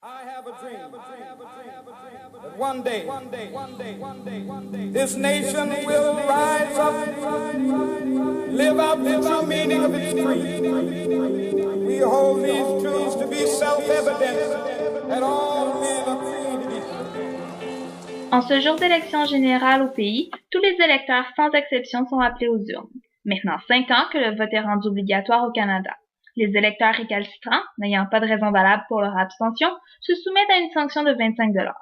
I have a dream that one day, this nation will rise up, live out the true meaning of its creed. We hold these truths to be self-evident that all men are created equal. En ce jour d'élection générale au pays, tous les électeurs sans exception sont appelés aux urnes. Maintenant 5 ans que le vote est rendu obligatoire au Canada. Les électeurs récalcitrants, n'ayant pas de raison valable pour leur abstention, se soumettent à une sanction de 25 $.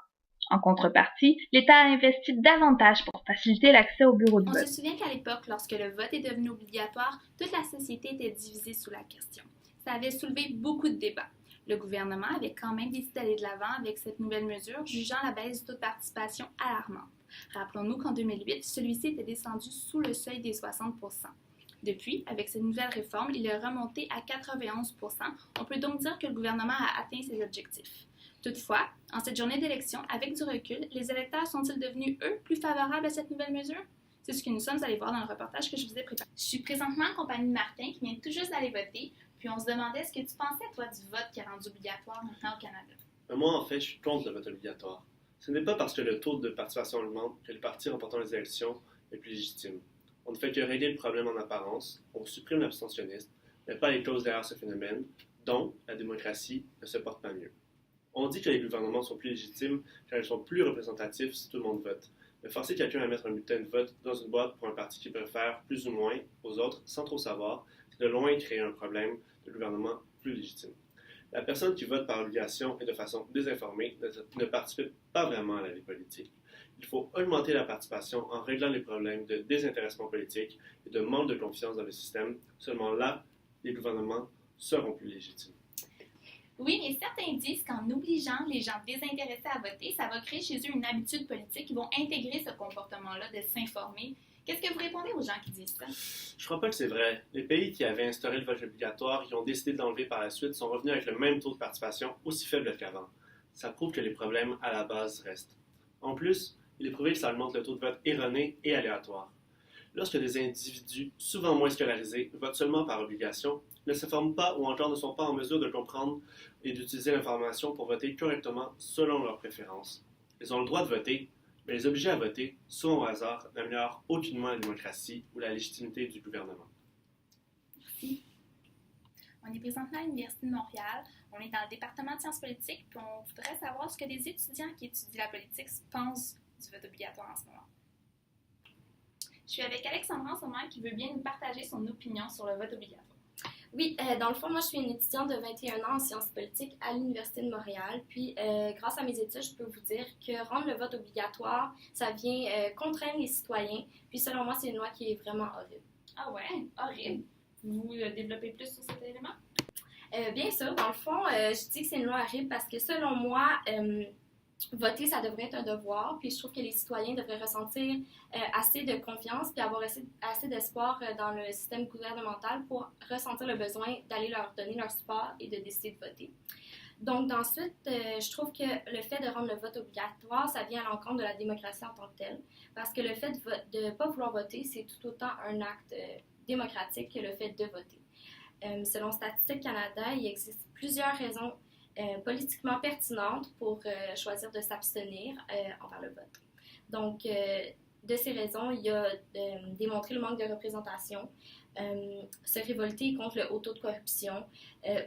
En contrepartie, l'État a investi davantage pour faciliter l'accès au bureau de vote. On se souvient qu'à l'époque, lorsque le vote est devenu obligatoire, toute la société était divisée sous la question. Ça avait soulevé beaucoup de débats. Le gouvernement avait quand même décidé d'aller de l'avant avec cette nouvelle mesure, jugeant la baisse du taux de participation alarmante. Rappelons-nous qu'en 2008, celui-ci était descendu sous le seuil des 60 %. Depuis, avec cette nouvelle réforme, il est remonté à 91 %. On peut donc dire que le gouvernement a atteint ses objectifs. Toutefois, en cette journée d'élection, avec du recul, les électeurs sont-ils devenus, eux, plus favorables à cette nouvelle mesure? C'est ce que nous sommes allés voir dans le reportage que je vous ai préparé. Je suis présentement en compagnie de Martin, qui vient tout juste d'aller voter, puis on se demandait ce que tu pensais, toi, du vote qui est rendu obligatoire maintenant au Canada. Moi, en fait, je suis contre le vote obligatoire. Ce n'est pas parce que le taux de participation augmente que le parti remportant les élections est plus légitime. On ne fait que régler le problème en apparence, on supprime l'abstentionnisme, mais pas les causes derrière ce phénomène, donc la démocratie ne se porte pas mieux. On dit que les gouvernements sont plus légitimes car ils sont plus représentatifs si tout le monde vote. Mais forcer quelqu'un à mettre un bulletin de vote dans une boîte pour un parti qui préfère plus ou moins aux autres sans trop savoir, c'est de loin créer un problème de gouvernement plus légitime. La personne qui vote par obligation et de façon désinformée ne participe pas vraiment à la vie politique. Il faut augmenter la participation en réglant les problèmes de désintéressement politique et de manque de confiance dans le système. Seulement là, les gouvernements seront plus légitimes. Oui, mais certains disent qu'en obligeant les gens désintéressés à voter, ça va créer chez eux une habitude politique qui vont intégrer ce comportement-là de s'informer. Qu'est-ce que vous répondez aux gens qui disent ça? Je crois pas que c'est vrai. Les pays qui avaient instauré le vote obligatoire et qui ont décidé de l'enlever par la suite sont revenus avec le même taux de participation aussi faible qu'avant. Ça prouve que les problèmes à la base restent. En plus, il est prouvé que ça augmente le taux de vote erroné et aléatoire. Lorsque des individus, souvent moins scolarisés, votent seulement par obligation, ne se forment pas ou encore ne sont pas en mesure de comprendre et d'utiliser l'information pour voter correctement selon leurs préférences. Ils ont le droit de voter, mais les obliger à voter, souvent au hasard, n'améliorent aucunement la démocratie ou la légitimité du gouvernement. Merci. On est présentement à l'Université de Montréal. On est dans le département de sciences politiques, puis on voudrait savoir ce que les étudiants qui étudient la politique pensent du vote obligatoire en ce moment. Je suis avec Alexandra en ce moment qui veut bien nous partager son opinion sur le vote obligatoire. Oui, dans le fond, moi, je suis une étudiante de 21 ans en sciences politiques à l'Université de Montréal. Puis, grâce à mes études, je peux vous dire que rendre le vote obligatoire, ça vient contraindre les citoyens. Puis, selon moi, c'est une loi qui est vraiment horrible. Ah ouais, horrible. Vous développez plus sur cet élément? Bien sûr, dans le fond, je dis que c'est une loi horrible parce que selon moi, voter, ça devrait être un devoir, puis je trouve que les citoyens devraient ressentir assez de confiance puis avoir assez d'espoir dans le système gouvernemental pour ressentir le besoin d'aller leur donner leur support et de décider de voter. Donc, d'ensuite, je trouve que le fait de rendre le vote obligatoire, ça vient à l'encontre de la démocratie en tant que telle, parce que le fait de ne pas vouloir voter, c'est tout autant un acte démocratique que le fait de voter. Selon Statistique Canada, il existe plusieurs raisons politiquement pertinentes pour choisir de s'abstenir envers le vote. Donc, de ces raisons, il y a démontrer le manque de représentation, se révolter contre le haut taux de corruption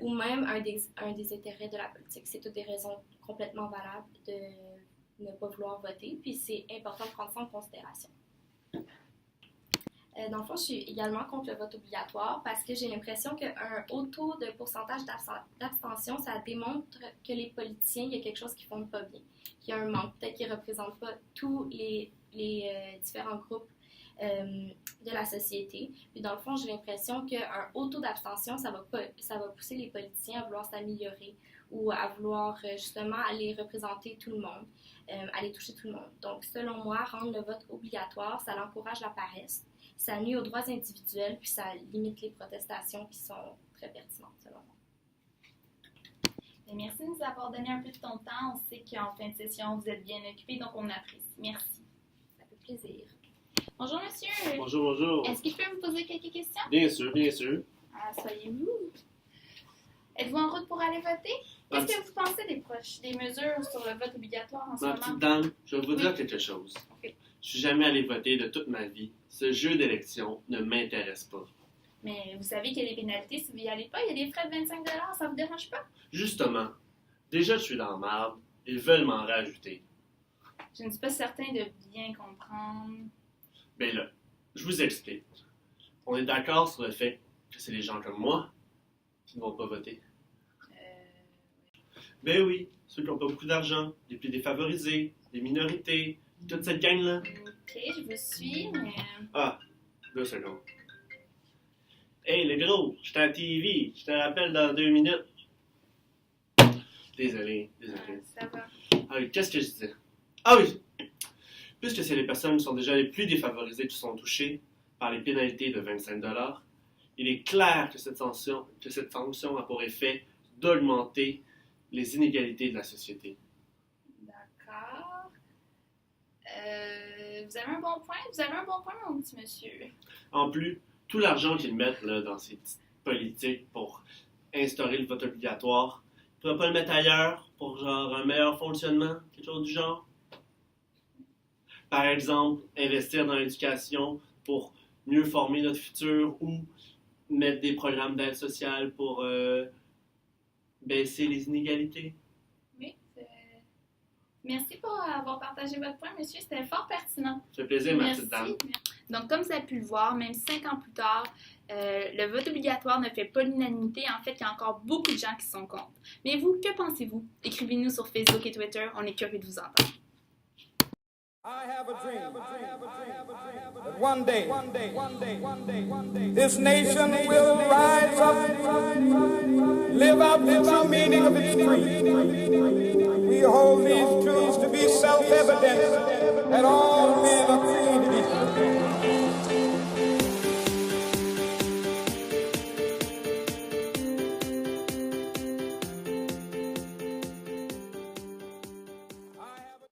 ou même un des intérêts de la politique. C'est toutes des raisons complètement valables de ne pas vouloir voter, puis c'est important de prendre ça en considération. Dans le fond, je suis également contre le vote obligatoire parce que j'ai l'impression qu'un haut taux de pourcentage d'abstention, ça démontre que les politiciens, il y a quelque chose qui ne font pas bien, qu'il y a un manque, peut-être qu'ils ne représentent pas tous les différents groupes de la société. Puis dans le fond, j'ai l'impression qu'un haut taux d'abstention, ça va pousser les politiciens à vouloir s'améliorer ou à vouloir justement aller représenter tout le monde, aller toucher tout le monde. Donc, selon moi, rendre le vote obligatoire, ça encourage la paresse. Ça nuit aux droits individuels, puis ça limite les protestations qui sont très pertinentes, selon moi. Et merci de nous avoir donné un peu de ton temps. On sait qu'en fin de session, vous êtes bien occupés, donc on apprécie. Merci. Ça fait plaisir. Bonjour, monsieur. Bonjour, bonjour. Est-ce que je peux vous poser quelques questions? Bien sûr, bien sûr. Soyez-vous. Êtes-vous en route pour aller voter? Qu'est-ce que vous pensez des mesures sur le vote obligatoire en ce Ma moment? petite dame, je vais vous dire quelque chose. Ok. Je suis jamais allé voter de toute ma vie. Ce jeu d'élection ne m'intéresse pas. Mais vous savez qu'il y a des pénalités si vous n'y allez pas. Il y a des frais de 25 $, ça vous dérange pas? Justement, déjà je suis dans la marde, ils veulent m'en rajouter. Je ne suis pas certain de bien comprendre. Ben là, je vous explique. On est d'accord sur le fait que c'est les gens comme moi qui ne vont pas voter. Ben oui, ceux qui n'ont pas beaucoup d'argent, les plus défavorisés, les minorités, toute cette gang-là. Ok, je vous suis, mais... Ah, 2 secondes. Hey, le gros, je suis à la TV, je te rappelle dans 2 minutes. Désolé. Ça va. Ah oui, qu'est-ce que je disais? Ah oui! Puisque c'est les personnes qui sont déjà les plus défavorisées qui sont touchées par les pénalités de 25 $, il est clair que cette sanction a pour effet d'augmenter les inégalités de la société. D'accord. Vous avez un bon point, mon petit monsieur. En plus, tout l'argent qu'ils mettent là, dans ces petites politiques pour instaurer le vote obligatoire, ils ne pourraient pas le mettre ailleurs pour genre un meilleur fonctionnement, quelque chose du genre? Par exemple, investir dans l'éducation pour mieux former notre futur ou mettre des programmes d'aide sociale pour baisser les inégalités. Oui, merci pour avoir partagé votre point, monsieur. C'était fort pertinent. Ça fait plaisir, ma Merci. petite dame. Donc, comme vous avez pu le voir, même 5 ans plus tard, le vote obligatoire ne fait pas l'unanimité. En fait, il y a encore beaucoup de gens qui sont contre. Mais vous, que pensez-vous? Écrivez-nous sur Facebook et Twitter. On est curieux de vous entendre. I have a dream that one day, this nation will rise up, live out the true meaning of its creed. We hold these truths to be self-evident that all